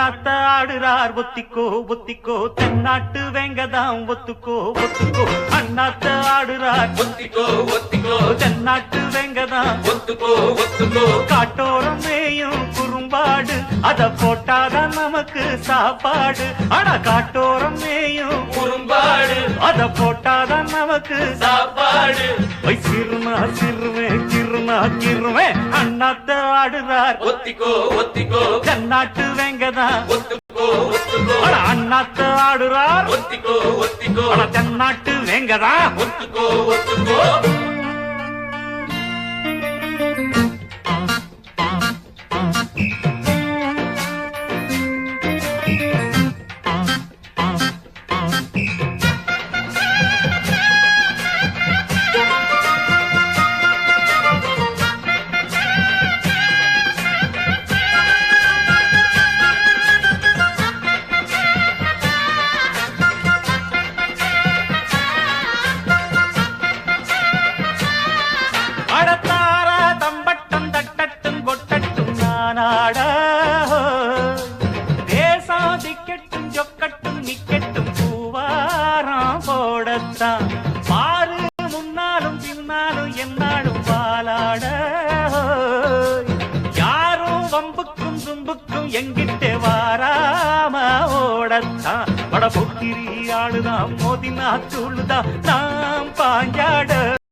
அண்ணாத்த ஆடுறார் ஒத்திக்கோ ஒத்திக்கோ தென்னாட்டு வேங்கதாம் ஒத்துக்கோ ஒத்துக்கோ அண்ணாத்த ஆடுறார் ஒத்திக்கோ ஒத்திக்கோ தென்னாட்டு வேங்கதாம் ஒத்துக்கோ ஒத்துக்கோ காட்டோரம் மேயும் குறும்பாடு அத போட்டாதான் நமக்கு சாப்பாடு ஆனா காட்டோரம் மேயும் குறும்பாடு அத போட்டாதான் நமக்கு சாப்பாடு சிறுமா சிறுவே கிருமா கிருவே அண்ணாத்த ஆடுறார் ஒத்திக்கோ ஒத்திக்கோ தென்னாட்டு வேங்கதான் ஒத்துக்கோ ஒத்துக்கோ அண்ணாத்த ஆடுறார் ஒத்திக்கோ ஒத்திக்கோ தென்னாட்டு வேங்கதா ஒத்துக்கோ ஒத்துக்கோ அடத்தாரா தம்பட்டம் தட்டட்டும் கொட்டட்டும் நானாட தேசம் திக்கட்டும் சொக்கட்டும் நிக்கட்டும் பூவாரம் போடத்தான் பாரு முன்னாலும் பின்னாலும் என்னாலும் பாலாட யாரும் வம்புக்கும் தும்புக்கும் எங்கிட்டே வாராம ஓடத்தான் வட பொக்கிரி ஆளுதான் மோதினா தூளுதான் நாம் பாஞ்சாட